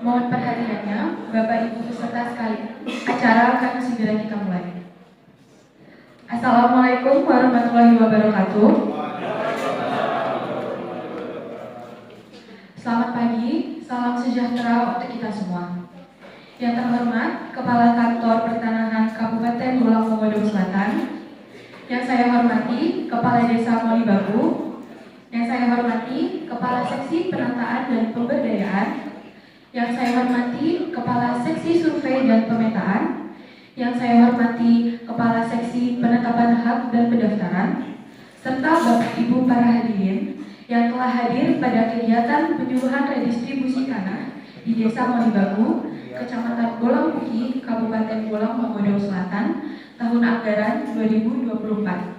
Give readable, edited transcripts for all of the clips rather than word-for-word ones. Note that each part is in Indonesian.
Mohon perhatiannya, Bapak Ibu peserta sekalian. Acara akan segera kita mulai. Assalamualaikum warahmatullahi wabarakatuh. Selamat pagi, salam sejahtera untuk kita semua. Yang terhormat, Kepala Kantor Pertanahan Kabupaten Bolang Mongodo Selatan. Yang saya hormati, Kepala Desa Molibabu. Yang saya hormati, Kepala Seksi Penataan dan Pemberdayaan. Yang saya hormati, Kepala Seksi Survei dan Pemetaan. Yang saya hormati, Kepala Seksi Penetapan Hak dan Pendaftaran, serta Bapak Ibu para hadirin yang telah hadir pada kegiatan penyuluhan redistribusi tanah di Desa Molibabu, Kecamatan Bolang Puki, Kabupaten Bolang Mongodo Selatan, tahun anggaran 2024.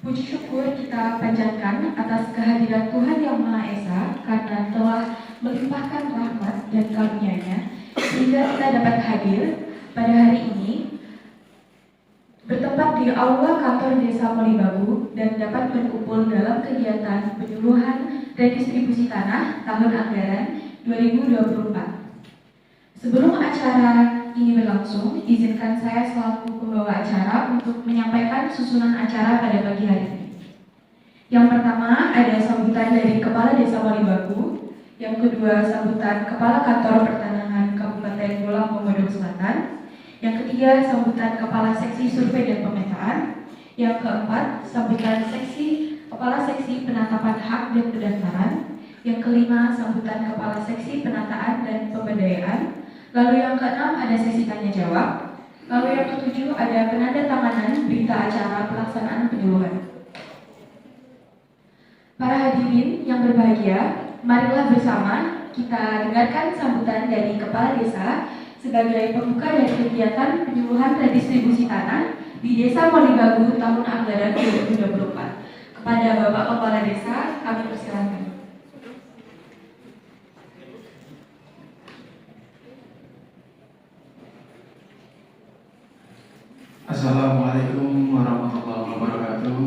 Puji syukur kita panjatkan atas kehadiran Tuhan Yang Maha Esa karena telah melimpahkan rahmat dan karunia-Nya sehingga kita dapat hadir pada hari ini bertempat di aula kantor Desa Molibabu dan dapat berkumpul dalam kegiatan penyuluhan redistribusi tanah tahun anggaran 2024. Sebelum acara ini berlangsung, izinkan saya selaku pembawa acara untuk menyampaikan susunan acara pada pagi hari ini. Yang pertama ada sambutan dari Kepala Desa Molibabu, yang kedua sambutan Kepala Kantor Pertanahan Kabupaten Bolang Mongodo Selatan, yang ketiga sambutan Kepala Seksi Survei dan Pemetaan, yang keempat sambutan Kepala Seksi Penetapan Hak dan Pendaftaran, yang kelima sambutan Kepala Seksi Penataan dan Pemberdayaan. Lalu yang keenam ada sesi tanya jawab. Lalu yang ketujuh ada penandatanganan berita acara pelaksanaan penyuluhan. Para hadirin yang berbahagia, marilah bersama kita dengarkan sambutan dari Kepala Desa sebagai pembuka dari kegiatan penyuluhan redistribusi tanah di Desa Molibabu tahun anggaran 2024. Kepada Bapak Kepala Desa, kami persilakan. Assalamualaikum warahmatullahi wabarakatuh.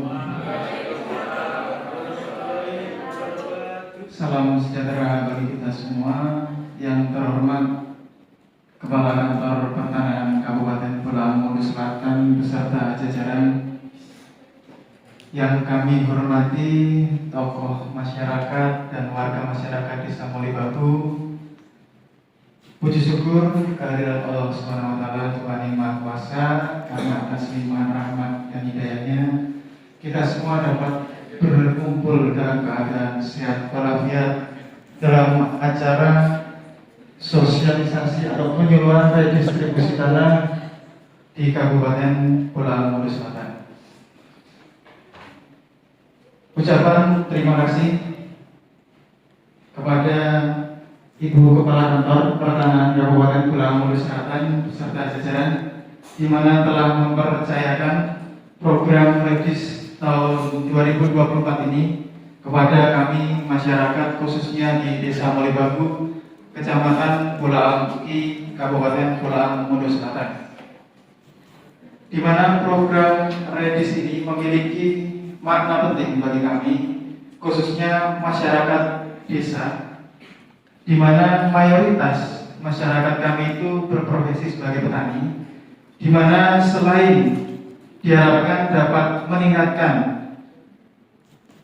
Salam sejahtera bagi kita semua. Yang terhormat Kepala Kantor Pertanahan Kabupaten Bolang Mongodo Selatan beserta jajaran, yang kami hormati tokoh masyarakat dan warga masyarakat Desa Molibabu. Puji syukur kehadirat Allah Subhanahu wa taala Tuhan Yang Maha Kuasa, karena atas limpahan rahmat dan hidayahnya kita semua dapat berkumpul dalam keadaan sehat walafiat dalam acara sosialisasi atau penyuluhan redistribusi tanah di Kabupaten Bolang Mongodo Selatan. Ucapan terima kasih kepada Ibu Kepala Kantor Pertanahan Kabupaten Bolang Mongodo Selatan beserta jajaran, di mana telah mempercayakan program Redis tahun 2024 ini kepada kami masyarakat, khususnya di Desa Molibabu, Kecamatan Bolang Puki, Kabupaten Bolang Mongodo Selatan, di mana program Redis ini memiliki makna penting bagi kami, khususnya masyarakat desa, di mana mayoritas masyarakat kami itu berprofesi sebagai petani, di mana selain diharapkan dapat meningkatkan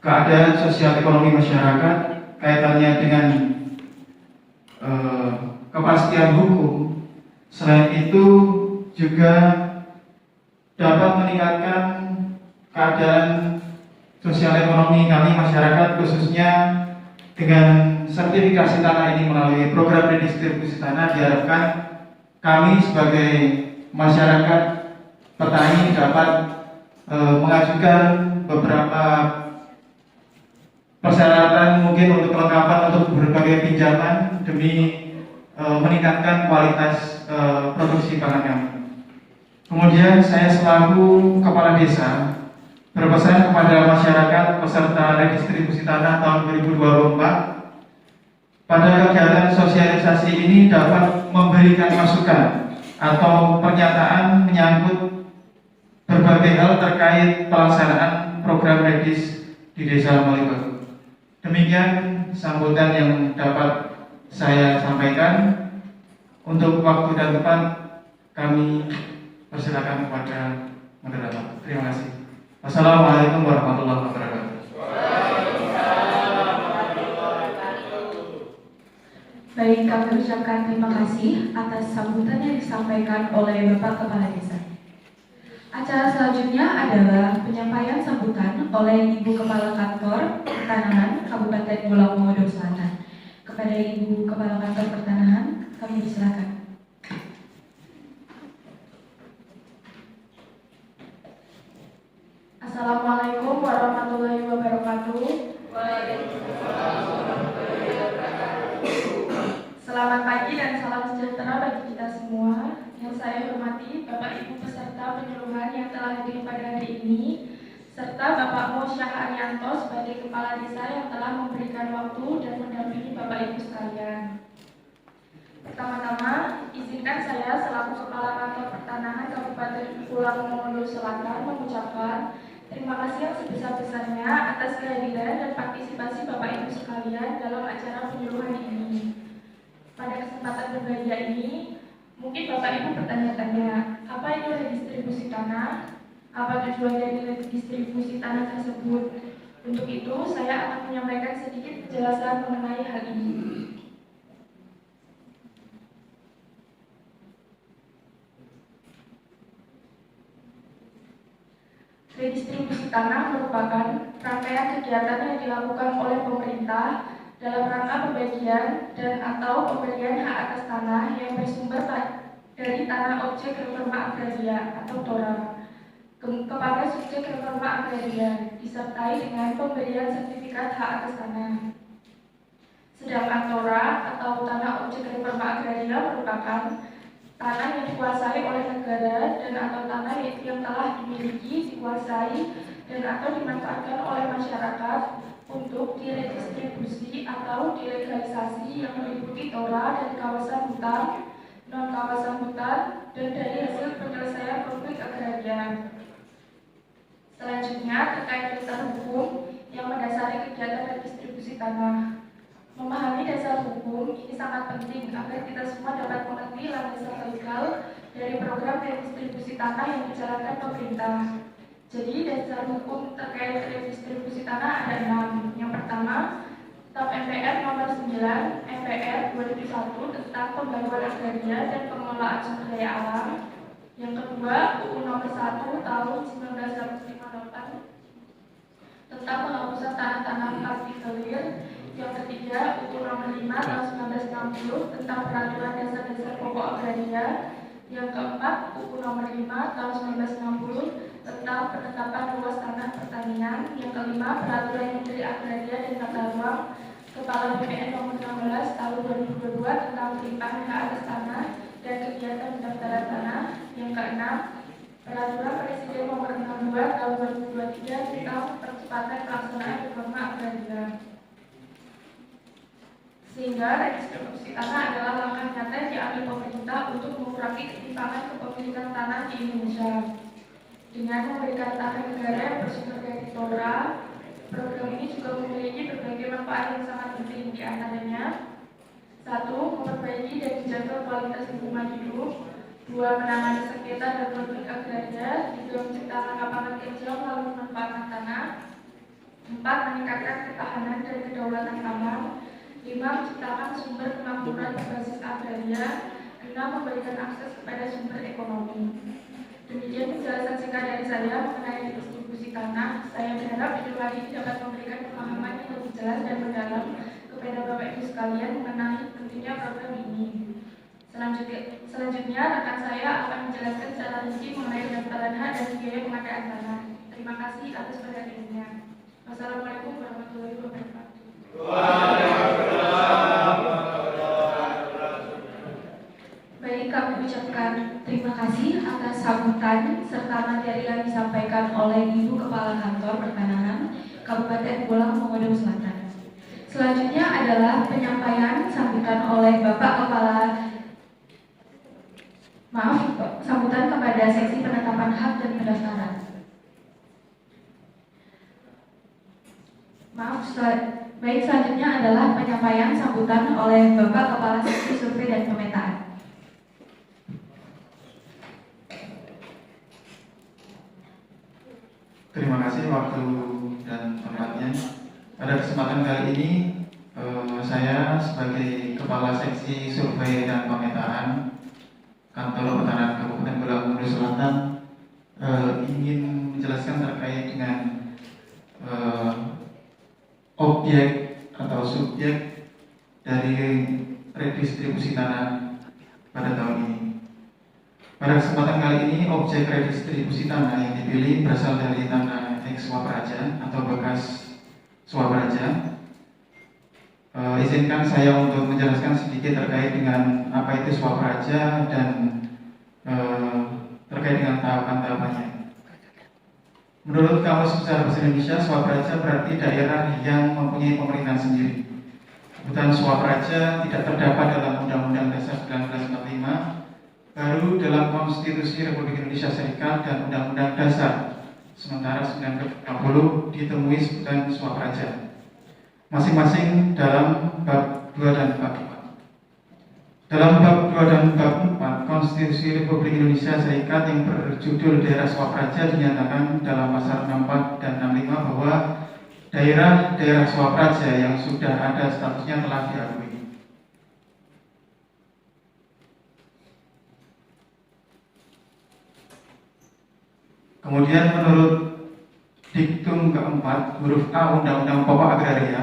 keadaan sosial ekonomi masyarakat kaitannya dengan kepastian hukum, selain itu juga dapat meningkatkan keadaan sosial ekonomi kami masyarakat, khususnya dengan sertifikasi tanah ini melalui program redistribusi tanah. Diharapkan kami sebagai masyarakat petani dapat mengajukan beberapa persyaratan, mungkin untuk kelengkapan untuk berbagai pinjaman demi meningkatkan kualitas produksi pangan kami. Kemudian saya selaku Kepala Desa berpesan kepada masyarakat peserta redistribusi tanah tahun 2024, pada kegiatan sosialisasi ini dapat memberikan masukan atau pernyataan menyangkut berbagai hal terkait pelaksanaan program Redis di Desa Molibabu. Demikian sambutan yang dapat saya sampaikan. Untuk waktu dan tempat kami persilakan kepada moderator. Terima kasih. Wassalamualaikum warahmatullahi wabarakatuh. Baik, kami ucapkan terima kasih atas sambutan yang disampaikan oleh Bapak Kepala Desa. Acara selanjutnya adalah penyampaian sambutan oleh Ibu Kepala Kantor Pertanahan Kabupaten Pulau Komodo Selatan. Kepada Ibu Kepala Kantor Pertanahan, kami diserahkan. Assalamualaikum warahmatullahi wabarakatuh. Selamat pagi dan salam sejahtera bagi kita semua. Yang saya hormati Bapak Ibu peserta penyuluhan yang telah hadir pada hari ini, serta Bapak Mo Syah Arianto sebagai Kepala Desa yang telah memberikan waktu dan mendampingi Bapak Ibu sekalian. Pertama-tama, izinkan saya selaku Kepala Kantor Pertanahan Kabupaten Pulau Komodo Selatan mengucapkan terima kasih yang sebesar-besarnya atas kehadiran dan partisipasi Bapak Ibu sekalian dalam acara penyuluhan ini. Pada kesempatan berbahagia ini, mungkin Bapak Ibu bertanya-tanya, apa itu redistribusi tanah? Apa tujuan dari redistribusi tanah tersebut? Untuk itu, saya akan menyampaikan sedikit penjelasan mengenai hal ini. Redistribusi tanah merupakan rangkaian kegiatan yang dilakukan oleh pemerintah dalam rangka pembagian dan atau pemberian hak atas tanah yang bersumber dari tanah objek reforma agraria atau TORA kepada subjek reforma agraria disertai dengan pemberian sertifikat hak atas tanah. Sedangkan TORA atau tanah objek reforma agraria merupakan tanah yang dikuasai oleh negara dan atau tanah yang telah dimiliki, dikuasai dan atau dimanfaatkan oleh masyarakat untuk diredistribusi atau dilegalisasi yang meliputi TORA dari kawasan hutan, non-kawasan hutan, dan dari hasil penyelesaian konflik agraria. Selanjutnya, terkait dasar hukum yang mendasari kegiatan redistribusi tanah. Memahami dasar hukum ini sangat penting agar kita semua dapat mengerti landasan legal dari program redistribusi tanah yang dijalankan pemerintah. Jadi dasar hukum terkait redistribusi tanah ada 6. Yang pertama, TAP MPR nomor 9 MPR 2001 tentang pembaruan agraria dan pengelolaan sumber daya alam. Yang kedua, UU nomor 1 tahun 1958 tentang penghapusan tanah-tanah partikelir. Yang ketiga, UU nomor 5 tahun 1960 tentang peraturan dasar-dasar pokok agraria. Yang keempat, UU nomor 5 tahun 1960 tentang penetapan luas tanah pertanian. Yang kelima, peraturan Menteri Agraria dan Tata Ruang Kepala BPN nomor 16 tahun 2022 tentang pelimpahan hak atas tanah dan kegiatan pendaftaran tanah. Yang keenam, peraturan Presiden nomor 62 tahun 2023 tentang percepatan pelaksanaan reforma agraria. Sehingga redistribusi tanah adalah langkah nyata yang diambil pemerintah untuk mengurangi ketimpangan kepemilikan tanah di Indonesia. Dengan memberikan tanah negara yang bersumber dari TORA, program ini juga memiliki berbagai manfaat yang sangat penting, di antaranya: 1. Memperbaiki dan menjaga kualitas lingkungan hidup. 2. Menangani sengketa dan konflik agraria. 3. Menciptakan lapangan kerja melalui pemanfaatan tanah. 4. Meningkatkan ketahanan dan kedaulatan pangan. 5. Menciptakan sumber kemakmuran berbasis agraria. 6. Memberikan akses kepada sumber ekonomi. Demikian penjelasan singkat dari saya mengenai distribusi tanah. Saya berharap video ini dapat memberikan pemahaman yang lebih jelas dan mendalam kepada Bapak Ibu sekalian mengenai pentingnya program ini. Selanjutnya rekan saya akan menjelaskan secara rinci mengenai pendaftaran hak dan biaya pengadaan tanah. Terima kasih atas perhatiannya. Wassalamualaikum warahmatullahi wabarakatuh. Baik, kami ucapkan terima kasih atas sambutan serta materi yang disampaikan oleh Ibu Kepala Kantor Pertanahan Kabupaten Pulau Komodo Selatan. Selanjutnya adalah penyampaian sambutan oleh sambutan kepada seksi penetapan hak dan pendaftaran. Baik, selanjutnya adalah penyampaian sambutan oleh Bapak Kepala Seksi Survei dan Pemetaan. Terima kasih waktu dan tempatnya. Pada kesempatan kali ini, saya sebagai Kepala Seksi Survei dan Pemetaan Kantor Pertanahan Kabupaten Bolaang Selatan ingin menjelaskan terkait dengan objek atau subjek dari redistribusi tanah pada tahun ini. Pada kesempatan kali ini, objek redistribusi tanah yang dipilih berasal dari tanah eks Swapraja atau bekas Swapraja. Izinkan saya untuk menjelaskan sedikit terkait dengan apa itu Swapraja dan terkait dengan tahapan-tahapannya. Menurut Kamus Besar Bahasa Indonesia, Swapraja berarti daerah yang mempunyai pemerintahan sendiri. Kebetulan Swapraja tidak terdapat dalam Undang-Undang Dasar 1945, baru dalam Konstitusi Republik Indonesia Serikat dan Undang-Undang Dasar sementara 1940 ditemui sebutan Swapraja, masing-masing dalam bab 2 dan bab 4. Dalam bab 2 dan bab 4 Konstitusi Republik Indonesia Serikat yang berjudul Daerah Swapraja dinyatakan dalam pasal 64 dan 65 bahwa daerah-daerah Swapraja yang sudah ada statusnya telah diakui. Kemudian menurut diktum keempat huruf A Undang-Undang Pokok Agraria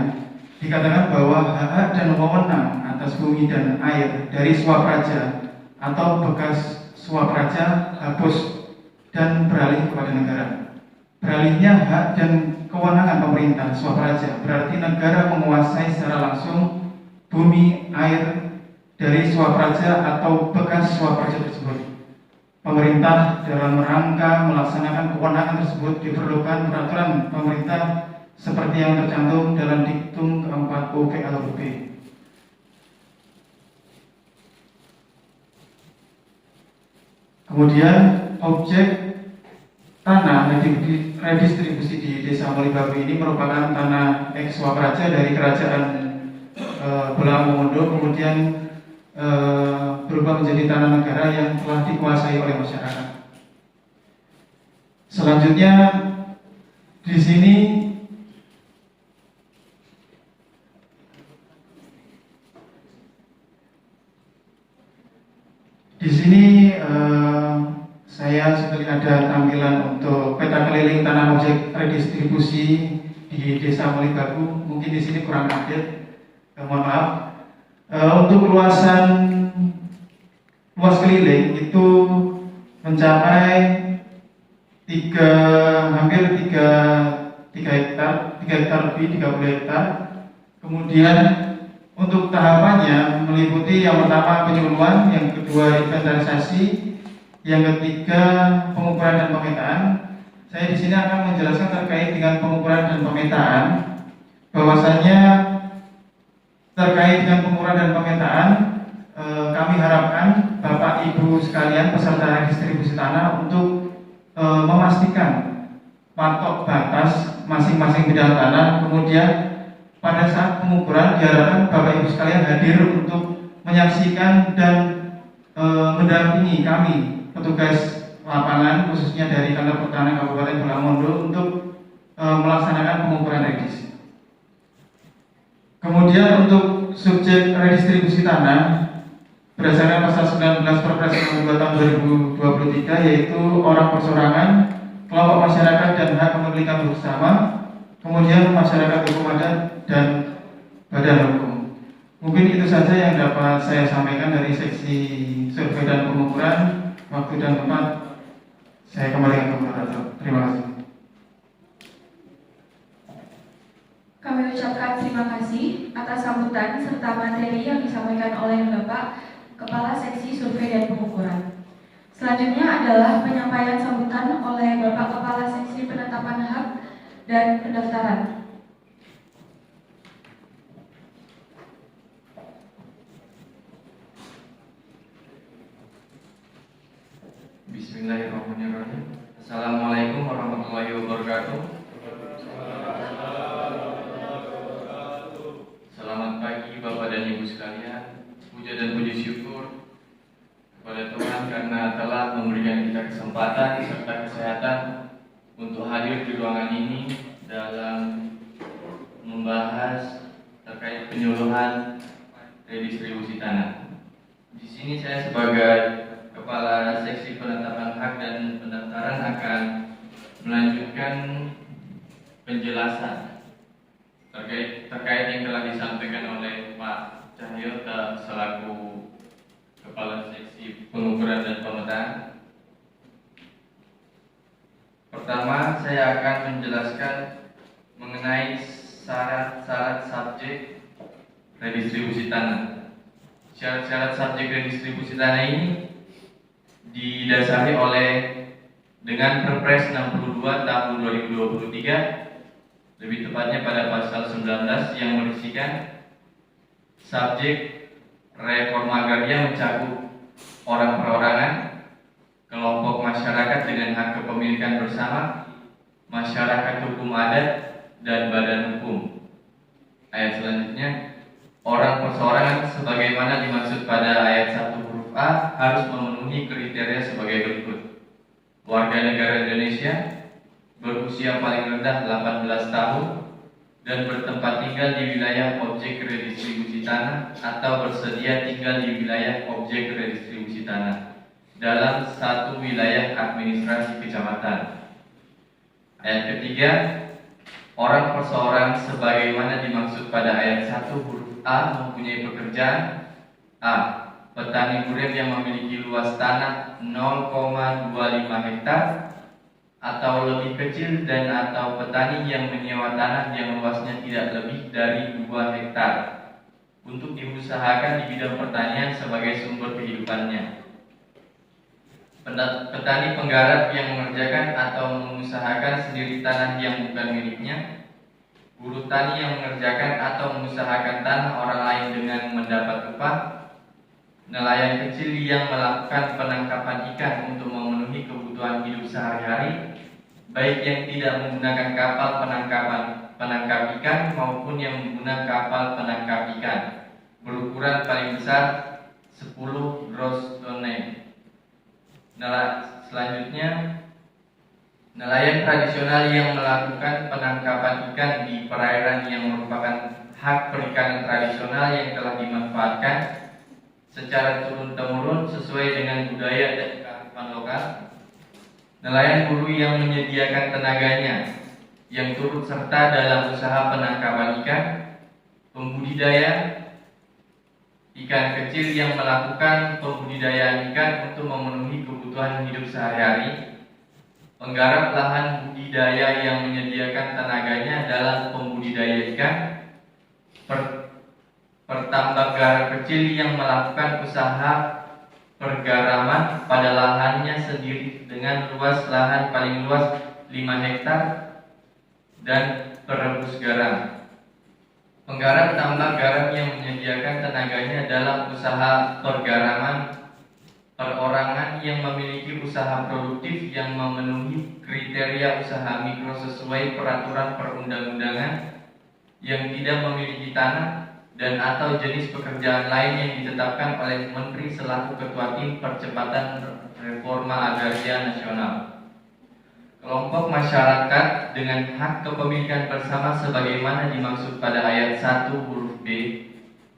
dikatakan bahwa hak dan wewenang atas bumi dan air dari Swapraja atau bekas Swapraja hapus dan beralih kepada negara. Beralihnya hak dan kewenangan pemerintah Swapraja berarti negara menguasai secara langsung bumi air dari Swapraja atau bekas Swapraja tersebut. Pemerintah dalam rangka melaksanakan kewenangan tersebut diperlukan peraturan pemerintah seperti yang tercantum dalam diktum keempat UPLUP. Kemudian objek tanah redistribusi di Desa Mulibabu ini merupakan tanah eks Swapraja dari Kerajaan Bolaang Mongondo, kemudian berubah menjadi tanah negara yang telah dikuasai oleh masyarakat. Selanjutnya di sini saya sebenarnya ada tampilan untuk peta keliling tanah objek redistribusi di Desa Mulibabu. Mungkin di sini kurang update, mohon maaf. Untuk luas keliling itu mencapai hampir 3 hektar lebih, 30 hektar. Kemudian untuk tahapannya meliputi yang pertama penyuluhan, yang kedua inventarisasi, yang ketiga pengukuran dan pemetaan. Saya di sini akan menjelaskan terkait dengan pengukuran dan pemetaan, bahwasanya terkait dengan pengukuran dan pemetaan, kami harapkan Bapak Ibu sekalian peserta distribusi tanah untuk memastikan patok batas masing-masing bidang tanah. Kemudian pada saat pengukuran diharapkan Bapak Ibu sekalian hadir untuk menyaksikan dan mendampingi kami petugas lapangan khususnya dari Kantor Pertanahan Kabupaten Bolaang Mongondo untuk melaksanakan pengukuran redis. Kemudian untuk subjek redistribusi tanah berdasarkan pasal 19 Perpres nomor 2 tahun 2023, yaitu orang persorangan, kelompok masyarakat dan hak kepemilikan bersama, kemudian masyarakat hukum adat dan badan hukum. Mungkin itu saja yang dapat saya sampaikan dari seksi survei dan pengukuran. Waktu dan tempat saya kembalikan ke moderator. Terima kasih. Kami ucapkan terima kasih atas sambutan serta materi yang disampaikan oleh Bapak Kepala Seksi Survei dan Pengukuran. Selanjutnya adalah penyampaian sambutan oleh Bapak Kepala Seksi Penetapan Hak dan Pendaftaran. Bismillahirrahmanirrahim. Assalamualaikum warahmatullahi wabarakatuh. kesempatan serta kesehatan untuk hadir di ruangan ini dalam membahas terkait penyuluhan redistribusi tanah. Di sini saya sebagai Kepala Seksi Penetapan Hak dan Pendaftaran akan melanjutkan penjelasan terkait yang telah disampaikan oleh Pak Cahyo selaku Kepala Seksi Pengukuran dan Pemetaan. Pertama, saya akan menjelaskan mengenai syarat-syarat subjek redistribusi tanah. Syarat-syarat subjek redistribusi tanah ini didasari oleh dengan Perpres 62 tahun 2023, lebih tepatnya pada pasal 19 yang berisikan subjek reforma agraria mencakup orang perorangan, kelompok masyarakat dengan hak kepemilikan bersama, masyarakat hukum adat, dan badan hukum. Ayat selanjutnya, orang perseorangan sebagaimana dimaksud pada ayat 1 huruf A harus memenuhi kriteria sebagai berikut: warga negara Indonesia, berusia paling rendah 18 tahun, dan bertempat tinggal di wilayah objek redistribusi tanah atau bersedia tinggal di wilayah objek redistribusi tanah dalam satu wilayah administrasi kecamatan. Ayat ketiga, orang perseorangan sebagaimana dimaksud pada ayat 1 huruf A mempunyai pekerjaan: A. Petani murid yang memiliki luas tanah 0,25 hektar atau lebih kecil, dan atau petani yang menyewa tanah yang luasnya tidak lebih dari 2 hektar untuk diusahakan di bidang pertanian sebagai sumber kehidupannya. Petani penggarap yang mengerjakan atau mengusahakan sendiri tanah yang bukan miliknya, buruh tani yang mengerjakan atau mengusahakan tanah orang lain dengan mendapat upah, nelayan kecil yang melakukan penangkapan ikan untuk memenuhi kebutuhan hidup sehari-hari, baik yang tidak menggunakan kapal penangkap ikan maupun yang menggunakan kapal penangkap ikan, berukuran paling besar 10 gross tone. Selanjutnya, nelayan tradisional yang melakukan penangkapan ikan di perairan yang merupakan hak perikanan tradisional yang telah dimanfaatkan secara turun-temurun sesuai dengan budaya dan kearifan lokal. Nelayan buruh yang menyediakan tenaganya yang turut serta dalam usaha penangkapan ikan, pembudidaya ikan kecil yang melakukan pembudidayaan ikan untuk memenuhi kebutuhan hidup sehari-hari, penggarap lahan budidaya yang menyediakan tenaganya dalam pembudidaya ikan, pertambak garap kecil yang melakukan usaha pergaraman pada lahannya sendiri dengan luas lahan paling luas 5 hektar, dan perebus garam. Penggarap tambak garam yang menyediakan tenaganya dalam usaha pergaraman perorangan yang memiliki usaha produktif yang memenuhi kriteria usaha mikro sesuai peraturan perundang-undangan, yang tidak memiliki tanah, dan atau jenis pekerjaan lain yang ditetapkan oleh Menteri selaku Ketua Tim Percepatan Reforma Agraria Nasional. Kelompok masyarakat dengan hak kepemilikan bersama sebagaimana dimaksud pada ayat 1 huruf B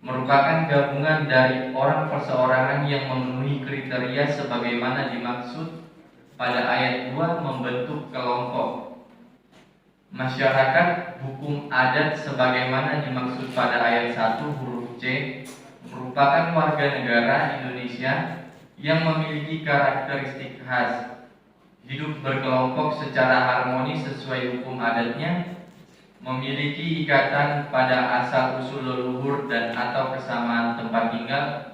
merupakan gabungan dari orang perseorangan yang memenuhi kriteria sebagaimana dimaksud pada ayat 2 membentuk kelompok. Masyarakat hukum adat sebagaimana dimaksud pada ayat 1 huruf C merupakan warga negara Indonesia yang memiliki karakteristik khas, hidup berkelompok secara harmonis sesuai hukum adatnya, memiliki ikatan pada asal-usul leluhur dan atau kesamaan tempat tinggal,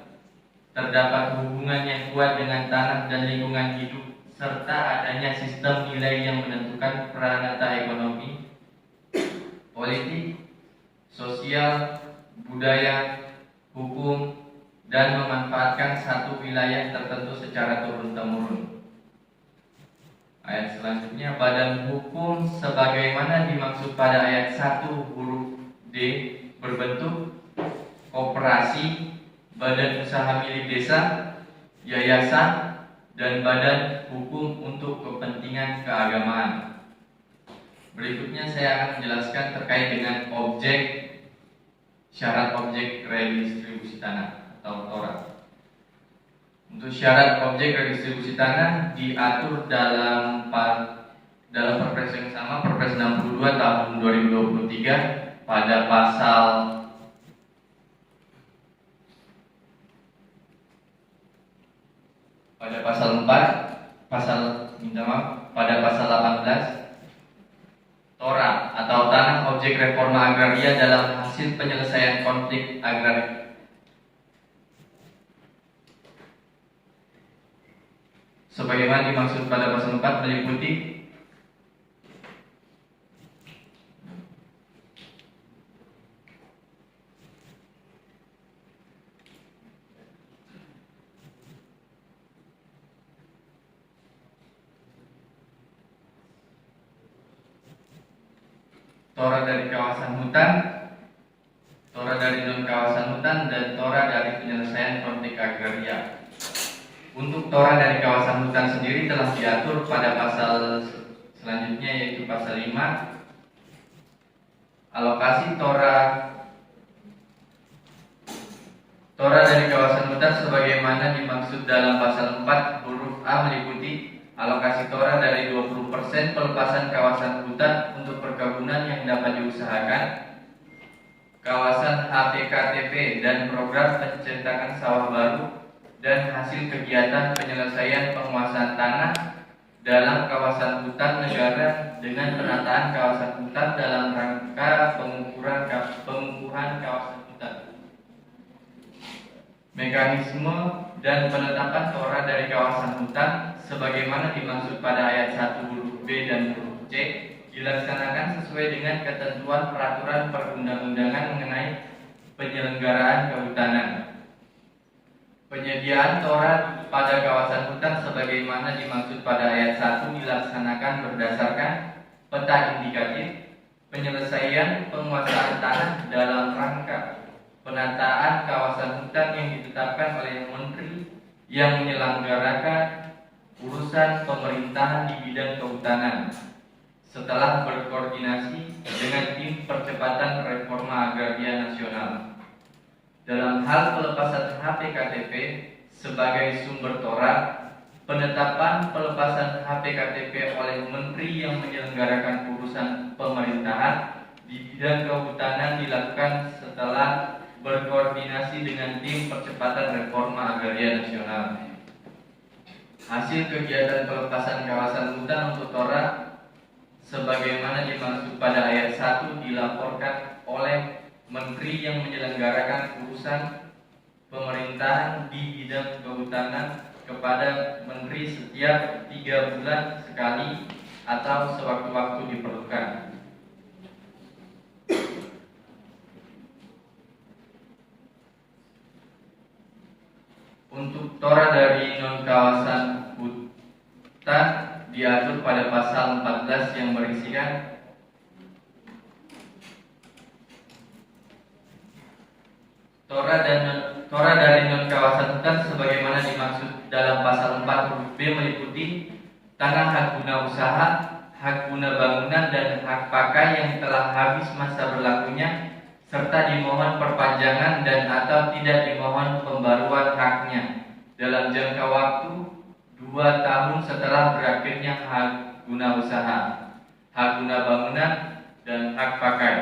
terdapat hubungan yang kuat dengan tanah dan lingkungan hidup, serta adanya sistem nilai yang menentukan peranata ekonomi, politik, sosial, budaya, hukum, dan memanfaatkan satu wilayah tertentu secara turun-temurun. Ayat selanjutnya, badan hukum sebagaimana dimaksud pada ayat 1 huruf D berbentuk koperasi, badan usaha milik desa, yayasan, dan badan hukum untuk kepentingan keagamaan. Berikutnya saya akan menjelaskan terkait dengan syarat objek redistribusi tanah atau TORA. Untuk syarat objek redistribusi tanah diatur dalam Perpres yang sama, Perpres 62 tahun 2023 pada pasal 18 TORA atau tanah objek reforma agraria dalam hasil penyelesaian konflik agraria. Sebagaimana dimaksud pada pasal 4 meliputi TORA dari kawasan hutan, TORA dari non kawasan hutan, dan TORA dari penyelesaian konflik agraria. Untuk TORA dari kawasan hutan sendiri telah diatur pada pasal selanjutnya, yaitu pasal 5. Alokasi TORA dari kawasan hutan sebagaimana dimaksud dalam pasal 4 huruf A meliputi alokasi TORA dari 20% pelepasan kawasan hutan untuk perkebunan yang dapat diusahakan, kawasan HPKTP dan program pencetakan sawah baru, dan hasil kegiatan penyelesaian penguasaan tanah dalam kawasan hutan negara dengan penataan kawasan hutan dalam rangka pengukuran kawasan hutan. Mekanisme dan penetapan TORA dari kawasan hutan sebagaimana dimaksud pada ayat 1 huruf B dan huruf C dilaksanakan sesuai dengan ketentuan peraturan perundang-undangan mengenai penyelenggaraan kehutanan. Penyediaan TORA pada kawasan hutan sebagaimana dimaksud pada ayat 1 dilaksanakan berdasarkan peta indikatif penyelesaian penguasaan tanah dalam rangka penataan kawasan hutan yang ditetapkan oleh Menteri yang menyelenggarakan urusan pemerintahan di bidang kehutanan setelah berkoordinasi dengan tim percepatan reforma agraria nasional. Dalam hal pelepasan HPKTP sebagai sumber TORA, penetapan pelepasan HPKTP oleh Menteri yang menyelenggarakan urusan pemerintahan di bidang kehutanan dilakukan setelah berkoordinasi dengan tim percepatan reforma agraria nasional. Hasil kegiatan pelepasan kawasan hutan untuk TORA sebagaimana dimaksud pada ayat 1 dilaporkan oleh Menteri yang menyelenggarakan urusan pemerintahan di bidang kehutanan kepada Menteri setiap 3 bulan sekali atau sewaktu-waktu diperlukan. Untuk TORA dari non kawasan hutan diatur pada pasal 14 yang berisikan TORA dari non kawasan hutan sebagaimana dimaksud dalam pasal 4 huruf B meliputi tanah hak guna usaha, hak guna bangunan, dan hak pakai yang telah habis masa berlakunya serta dimohon perpanjangan dan atau tidak dimohon pembaruan haknya dalam jangka waktu 2 tahun setelah berakhirnya hak guna usaha, hak guna bangunan, dan hak pakai.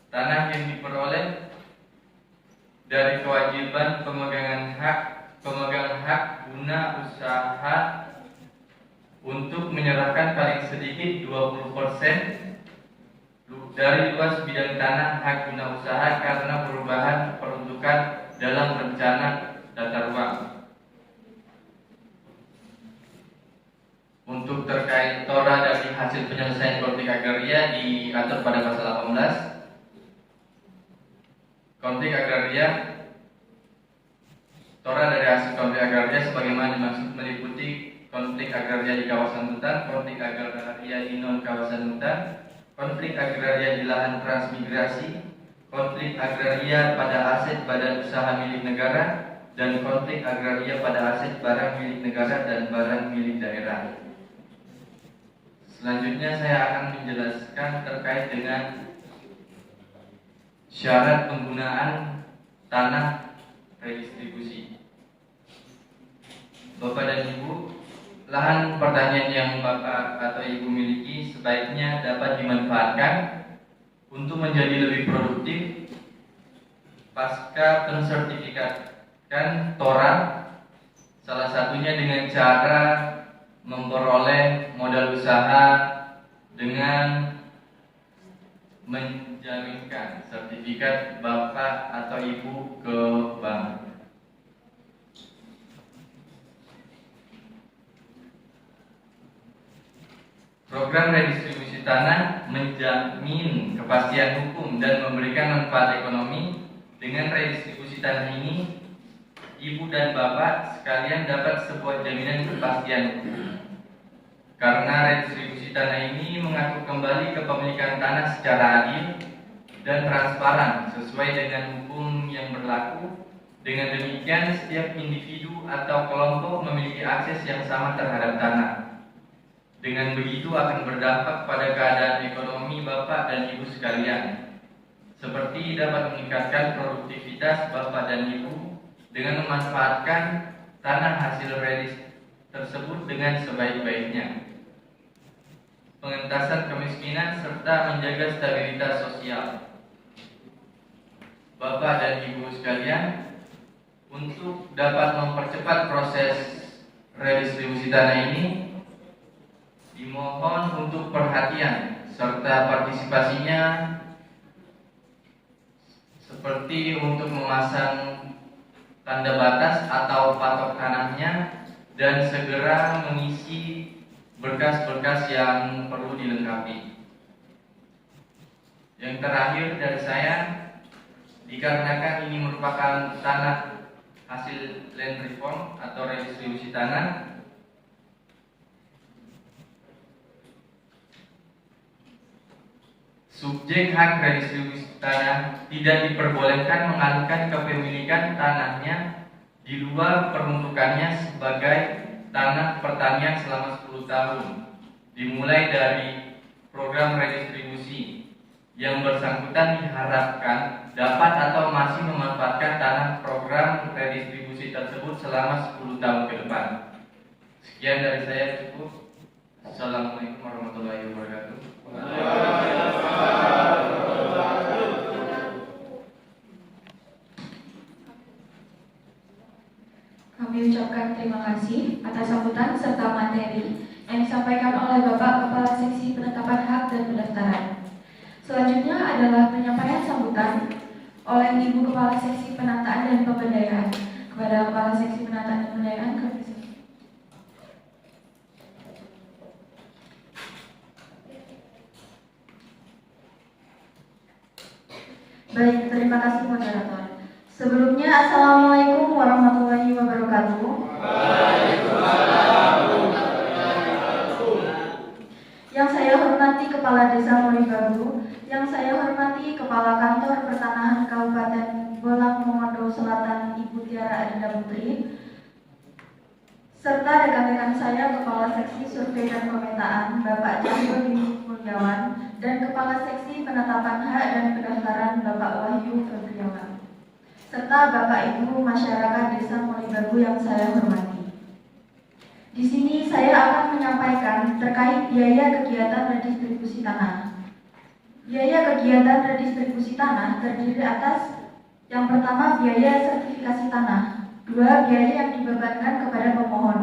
Tanah yang diperoleh dari kewajiban pemegang hak guna usaha untuk menyerahkan paling sedikit 20% dari luas bidang tanah hak guna usaha karena perubahan peruntukan dalam rencana tata ruang. Untuk terkait TORA dari hasil penyelesaian konflik agraria diatur pada pasal 18. Konflik agraria, TORA dari hasil konflik agraria sebagaimana dimaksud meliputi konflik agraria di kawasan hutan, konflik agraria di non kawasan hutan, konflik agraria di lahan transmigrasi, konflik agraria pada aset badan usaha milik negara, dan konflik agraria pada aset barang milik negara dan barang milik daerah. Selanjutnya saya akan menjelaskan terkait dengan syarat penggunaan tanah redistribusi. Bapak dan Ibu, lahan pertanian yang Bapak atau Ibu miliki sebaiknya dapat dimanfaatkan untuk menjadi lebih produktif pasca pensertifikatkan TORA, salah satunya dengan cara memperoleh modal usaha dengan menjaminkan sertifikat Bapak atau Ibu ke bank. Program redistribusi tanah menjamin kepastian hukum dan memberikan manfaat ekonomi. Dengan redistribusi tanah ini, Ibu dan Bapak sekalian dapat sebuah jaminan kepastian hukum. Karena redistribusi tanah ini mengatur kembali kepemilikan tanah secara adil dan transparan sesuai dengan hukum yang berlaku. Dengan demikian, setiap individu atau kelompok memiliki akses yang sama terhadap tanah. Dengan begitu akan berdampak pada keadaan ekonomi Bapak dan Ibu sekalian, seperti dapat meningkatkan produktivitas Bapak dan Ibu dengan memanfaatkan tanah hasil redis tersebut dengan sebaik-baiknya, pengentasan kemiskinan, serta menjaga stabilitas sosial. Bapak dan Ibu sekalian, untuk dapat mempercepat proses redistribusi tanah ini, dimohon untuk perhatian serta partisipasinya, seperti untuk memasang tanda batas atau patok tanahnya dan segera mengisi berkas-berkas yang perlu dilengkapi. Yang terakhir dari saya, dikarenakan ini merupakan tanah hasil land reform atau redistribusi tanah, subjek hak redistribusi tanah tidak diperbolehkan mengalihkan kepemilikan tanahnya di luar peruntukannya sebagai tanah pertanian selama 10 tahun, dimulai dari program redistribusi. Yang bersangkutan diharapkan dapat atau masih memanfaatkan tanah program redistribusi tersebut selama 10 tahun ke depan. Sekian dari saya, cukup. Assalamualaikum warahmatullahi wabarakatuh. Kami ucapkan terima kasih atas sambutan serta materi yang disampaikan oleh Bapak Kepala Seksi Penetapan Hak dan Pendaftaran. Selanjutnya adalah penyampaian sambutan oleh Ibu Kepala Seksi Penataan dan Pemberdayaan. Kepada Kepala Seksi Penataan dan Pemberdayaan, kami Baik, terima kasih moderator. Sebelumnya, Assalamualaikum warahmatullahi wabarakatuh. Yang saya hormati Kepala Desa Moribabu, yang saya hormati Kepala Kantor Pertanahan Kabupaten Bolang Mongondo Selatan Ibu Tiara Adinda Putri, serta rekan-rekan saya Kepala Seksi Survei dan Pemetaan Bapak Cahyo Dwi Mulyawan dan Kepala Seksi Penetapan Hak dan Pendaftaran Bapak Wahyu Febriawan, serta Bapak Ibu masyarakat Desa Moribabu yang saya hormati. Di sini saya akan menyampaikan terkait biaya kegiatan redistribusi tanah. Biaya kegiatan redistribusi tanah terdiri atas yang pertama biaya sertifikasi tanah, dua biaya yang dibebankan kepada pemohon,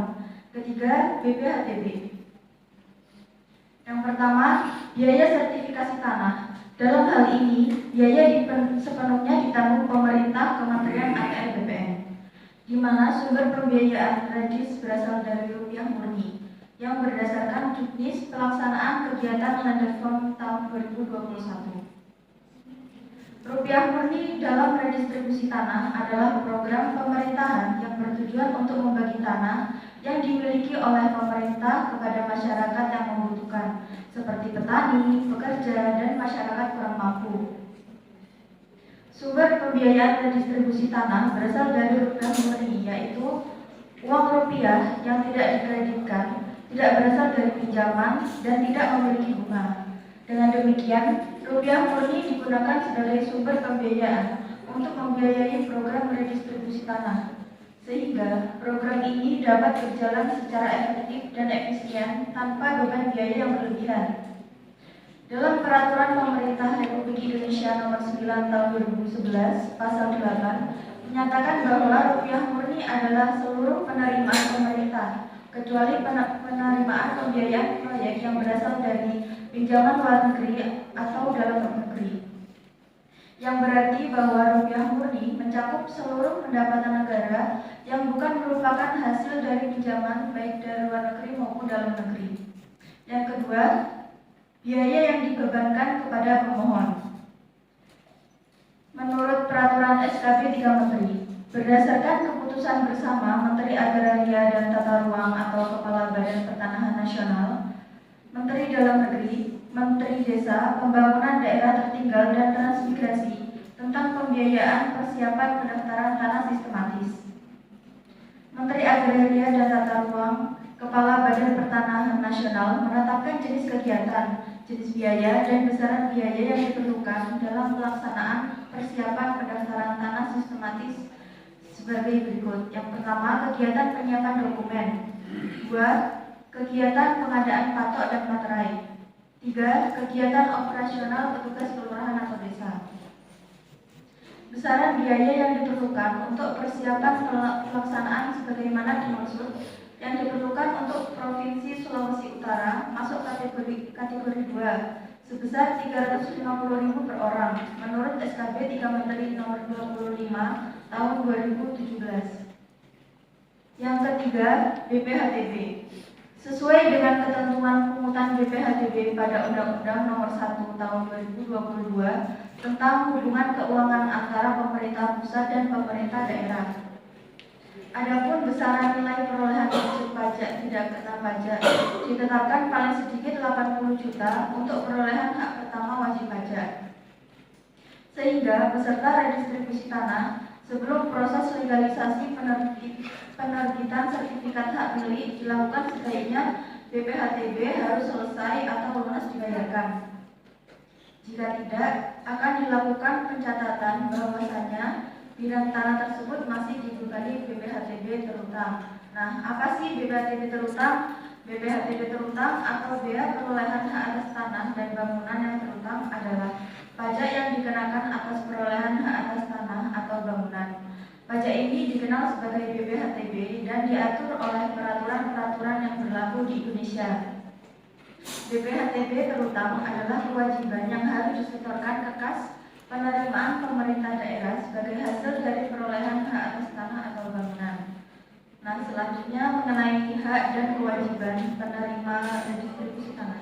ketiga BPHTB. Yang pertama biaya sertifikasi tanah. Dalam hal ini biaya sepenuhnya ditanggung pemerintah Kementerian ATR BPN, di mana sumber pembiayaan redis berasal dari rupiah murni yang berdasarkan juknis pelaksanaan kegiatan land reform tahun 2021. Rupiah murni dalam redistribusi tanah adalah program pemerintahan yang bertujuan untuk membagi tanah yang dimiliki oleh pemerintah kepada masyarakat yang membutuhkan, seperti petani, pekerja, dan masyarakat kurang mampu. Sumber pembiayaan redistribusi tanah berasal dari rupiah murni, yaitu uang rupiah yang tidak dikreditkan, tidak berasal dari pinjaman, dan tidak memiliki bunga. Dengan demikian, rupiah murni digunakan sebagai sumber pembiayaan untuk membiayai program redistribusi tanah, sehingga program ini dapat berjalan secara efektif dan efisien tanpa beban biaya yang berlebihan. Dalam Peraturan Pemerintah Republik Indonesia Nomor 9 Tahun 2011 Pasal 8 menyatakan bahwa rupiah murni adalah seluruh penerimaan pemerintah kecuali penerimaan pembiayaan proyek yang berasal dari pinjaman luar negeri atau dalam negeri. Yang berarti bahwa rupiah murni mencakup seluruh pendapatan negara yang bukan merupakan hasil dari pinjaman baik dari luar negeri maupun dalam negeri. Yang kedua, biaya yang dibebankan kepada pemohon. Menurut Peraturan SKB 3 Menteri, berdasarkan keputusan bersama Menteri Agraria dan Tata Ruang atau Kepala Badan Pertanahan Nasional, Menteri Dalam Negeri, Menteri Desa, Pembangunan Daerah Tertinggal dan Transmigrasi tentang pembiayaan persiapan pendaftaran tanah sistematis. Menteri Agraria dan Tata Ruang, Kepala Badan Pertanahan Nasional menetapkan jenis kegiatan, jenis biaya, dan besaran biaya yang diperlukan dalam pelaksanaan persiapan pendaftaran tanah sistematis sebagai berikut. Yang pertama, kegiatan penyiapan dokumen. 2. Kegiatan pengadaan patok dan materai. 3. Kegiatan operasional petugas kelurahan atau desa. Besaran biaya yang diperlukan untuk persiapan pelaksanaan sebagaimana dimaksud yang diperlukan untuk Provinsi Sulawesi Utara masuk kategori 2 sebesar Rp350.000 per orang menurut SKB 3 Menteri Nomor 25 Tahun 2017. Yang ketiga, BPHTB. Sesuai dengan ketentuan pungutan BPHTB pada Undang-Undang Nomor 1 Tahun 2022 tentang hubungan keuangan antara pemerintah pusat dan pemerintah daerah. Adapun besaran nilai perolehan wajib pajak tidak kena pajak ditetapkan paling sedikit 80 juta untuk perolehan hak pertama wajib pajak. Sehingga peserta redistribusi tanah sebelum proses legalisasi penerbitan sertifikat hak milik dilakukan sebaiknya BPHTB harus selesai atau lunas dibayarkan. Jika tidak, akan dilakukan pencatatan bahwasanya bidang tanah tersebut masih dibebani BPHTB terutang. Nah, apa sih BPHTB terutang? BPHTB terutang atau bea perolehan hak atas tanah dan bangunan yang terutang adalah pajak yang dikenakan atas perolehan hak atas tanah atau bangunan. Pajak ini dikenal sebagai BPHTB dan diatur oleh peraturan-peraturan yang berlaku di Indonesia. BPHTB terutang adalah kewajiban yang harus disetorkan ke kas penerimaan pemerintah daerah sebagai hasil dari perolehan hak atas tanah atau bangunan. Nah, selanjutnya mengenai hak dan kewajiban penerima redistribusi tanah.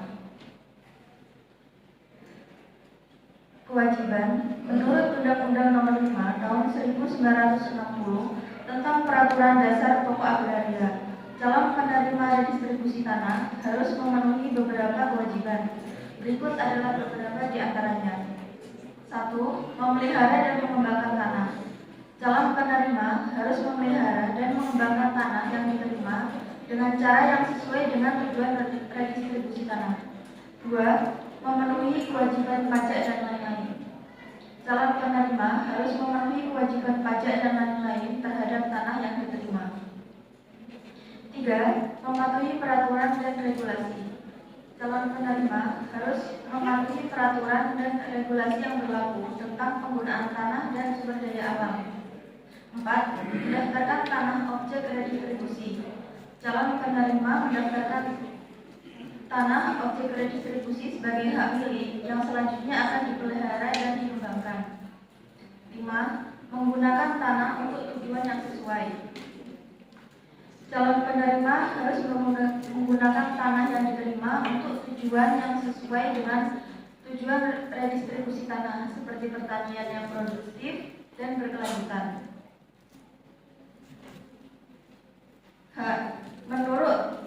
Kewajiban menurut Undang-Undang Nomor 5 Tahun 1960 tentang Peraturan Dasar Pokok Agraria, calon penerima redistribusi tanah harus memenuhi beberapa kewajiban. Berikut adalah beberapa di antaranya. 1. Memelihara dan mengembangkan tanah. Calon penerima harus memelihara dan mengembangkan tanah yang diterima dengan cara yang sesuai dengan tujuan redistribusi tanah. 2. Memenuhi kewajiban pajak dan lain-lain. Calon penerima harus memenuhi kewajiban pajak dan lain-lain terhadap tanah yang diterima. 3. Mematuhi peraturan dan regulasi. Calon penerima harus mematuhi peraturan dan regulasi yang berlaku tentang penggunaan tanah dan sumber daya alam. 4. Mendaftarkan tanah objek redistribusi. Calon penerima mendaftarkan tanah objek redistribusi sebagai hak milik yang selanjutnya akan dipelihara dan dikembangkan. 5. Menggunakan tanah untuk tujuan yang sesuai. Calon penerima harus menggunakan tanah yang diterima untuk tujuan yang sesuai dengan tujuan redistribusi tanah seperti pertanian yang produktif dan berkelanjutan.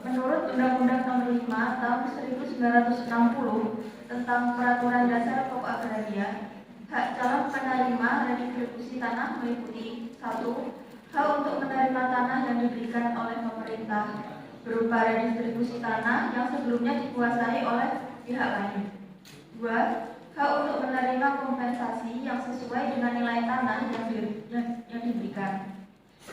Menurut Undang-Undang Nomor 5 Tahun 1960 tentang Peraturan Dasar Pokok Agraria, Hak calon penerima redistribusi tanah meliputi 1. Hak untuk menerima tanah yang diberikan oleh pemerintah berupa redistribusi tanah yang sebelumnya dikuasai oleh pihak lain. 2. Hak untuk menerima kompensasi yang sesuai dengan nilai tanah yang diberikan.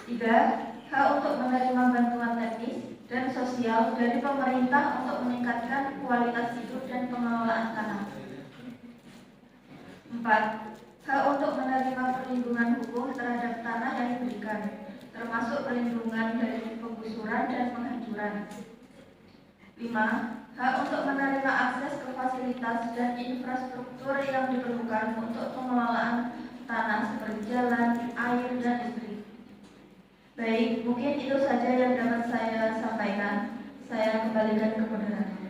3. Hak untuk menerima bantuan teknis dan sosial dari pemerintah untuk meningkatkan kualitas hidup dan pengelolaan tanah. 4. Hak untuk menerima perlindungan hukum terhadap tanah yang diberikan, termasuk perlindungan dari penggusuran dan penghancuran. 5. Hak untuk menerima akses ke fasilitas dan infrastruktur yang diperlukan untuk pengelolaan tanah seperti jalan, air, dan listrik. Baik, mungkin itu saja yang dapat saya sampaikan. Saya kembalikan ke moderator.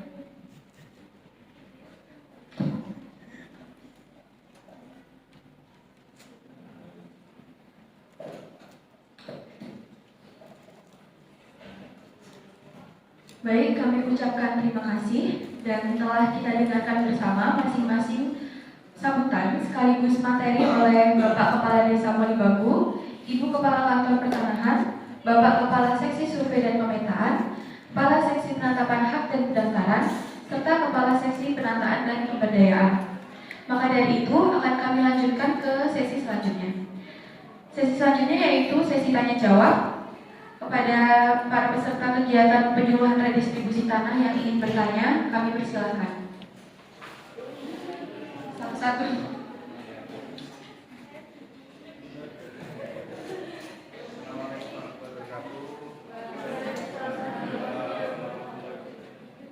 Baik, kami ucapkan terima kasih dan telah kita dengarkan bersama masing-masing sambutan sekaligus materi oleh Bapak Kepala Desa Molibagu, Ibu Kepala Kantor Pertanahan, Bapak Kepala Seksi Survei dan Pemetaan, Kepala Seksi Penetapan Hak dan Pendaftaran, serta Kepala Seksi Penataan dan Pemberdayaan. Maka dari itu akan kami lanjutkan ke sesi selanjutnya. Sesi selanjutnya yaitu sesi tanya jawab kepada para peserta kegiatan penyuluhan redistribusi tanah yang ingin bertanya. Kami persilakan. Satu-satu.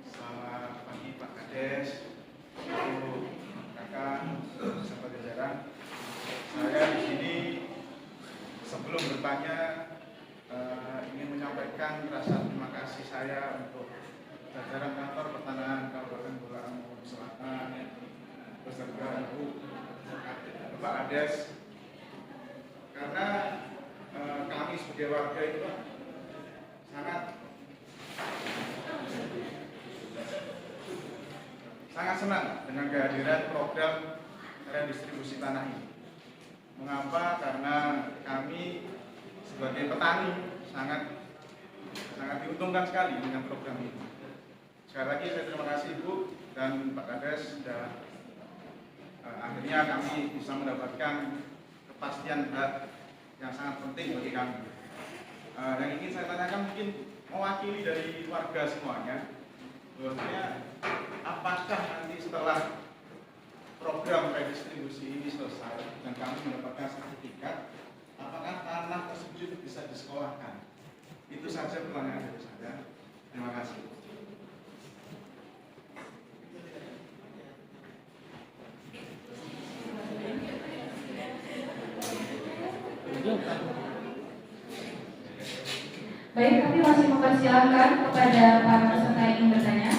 Selamat pagi Pak Kades, Ibu Kakak, sahabat jajaran. Saya di sini sebelum bertanya ingin menyampaikan rasa terima kasih saya untuk jajaran kantor pertanahan Kabupaten Bola Amun Selatan beserta Ibu Bapak Ades, karena kami sebagai warga itu sangat senang dengan kehadiran program redistribusi tanah ini. Mengapa? Karena kami sebagai petani sangat diuntungkan sekali dengan program ini. Sekali lagi saya terima kasih Ibu dan Pak Kades, sudah akhirnya kami bisa mendapatkan kepastian hak yang sangat penting bagi kami. Yang ingin saya tanyakan mungkin mewakili dari warga semuanya, bahwasanya apakah nanti setelah program redistribusi ini selesai dan kami mendapatkan sertifikat, apakah tanah tersebut bisa disekolahkan? Itu saja pertanyaan dari saya. Terima kasih. Baik, kami masih mempersilahkan kepada para peserta yang ingin bertanya.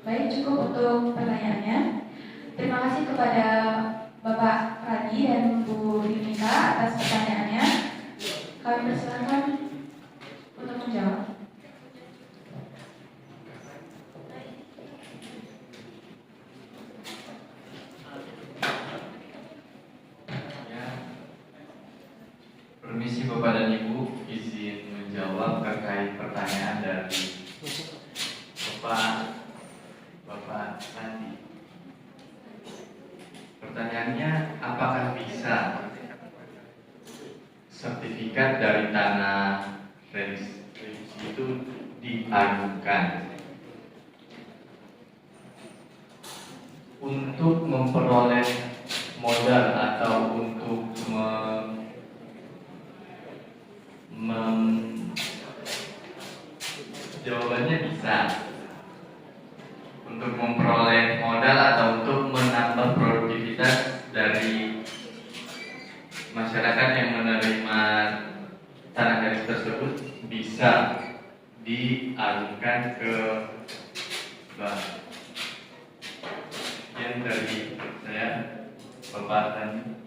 Baik, cukup untuk pertanyaannya. Terima kasih kepada Bapak Radi dan Bu Dinita atas pertanyaannya. Kami persilakan untuk menjawab. Ya, permisi Bapak dan Ibu, izin menjawab terkait pertanyaan dari Bapak Radi. Pertanyaannya, apakah bisa sertifikat dari tanah redistribusi itu diajukan untuk memperoleh modal atau untuk jawabannya bisa untuk memperoleh modal atau untuk menambah produk tersebut bisa dialihkan ke bank. Sekian dari saya, Bapak Tani.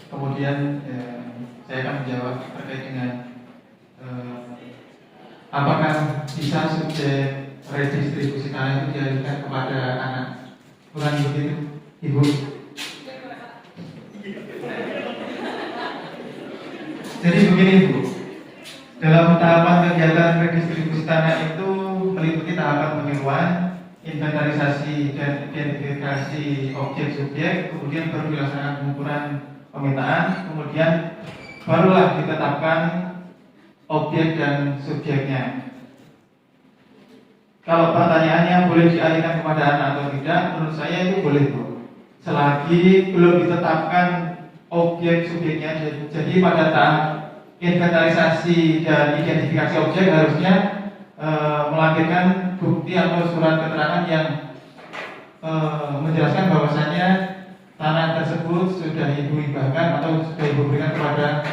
Kemudian saya akan menjawab terkait dengan apakah bisa subjek redistribusi tanah itu dialihkan kepada anak. Bukan begitu, Ibu? Jadi begini, Bu. Dalam tahapan kegiatan redistribusi tanah itu meliputi tahapan penyuluhan, inventarisasi dan identifikasi objek subjek, kemudian baru dilaksanakan pengukuran permintaan, kemudian barulah ditetapkan objek dan subjeknya. Kalau pertanyaannya boleh dialihkan kepada anak atau tidak, menurut saya itu boleh, Bu. Selagi belum ditetapkan objek subjeknya, jadi pada tahap inventarisasi dan identifikasi objek harusnya melampirkan bukti atau surat keterangan yang menjelaskan bahwasannya tanah tersebut sudah ibu hibahkan atau sudah ibu berikan kepada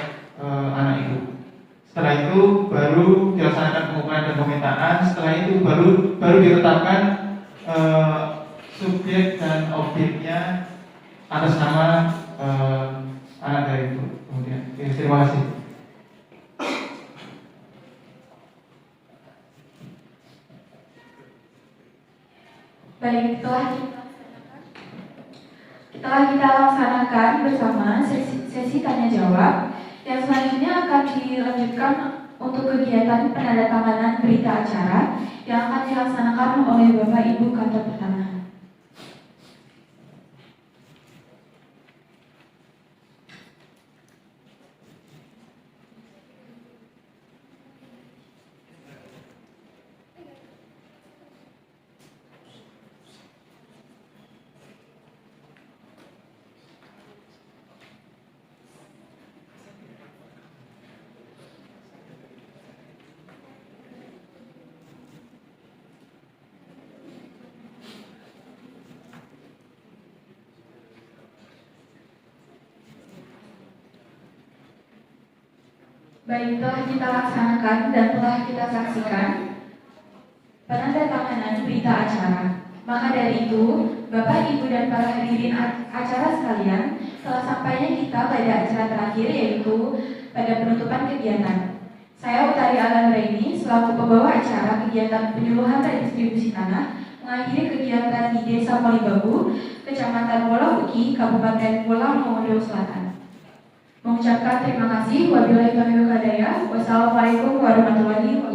anak ibu. Setelah itu baru dilaksanakan pengukuran dan pemetaan. Setelah itu baru ditetapkan subjek dan objeknya atas nama anak dari ibu. Kemudian, terima kasih. Baik, telah kita laksanakan bersama sesi tanya jawab. Yang selanjutnya akan dilanjutkan untuk kegiatan penandatanganan berita acara yang akan dilaksanakan oleh Bapak Ibu Kantor Pertanahan. Baik, telah kita laksanakan dan telah kita saksikan penandatanganan berita acara. Maka dari itu, Bapak, Ibu, dan para hadirin acara sekalian, telah sampainya kita pada acara terakhir, yaitu pada penutupan kegiatan. Saya Utari Alan Raini, selaku pembawa acara kegiatan penyuluhan redistribusi tanah, mengakhiri kegiatan di Desa Polibabu, Kecamatan Wola Uki, Kabupaten Wola Mongondo Selatan. Mengucapkan terima kasih. Wabillahi taufiq wal hidayah. Wassalamualaikum warahmatullahi wabarakatuh.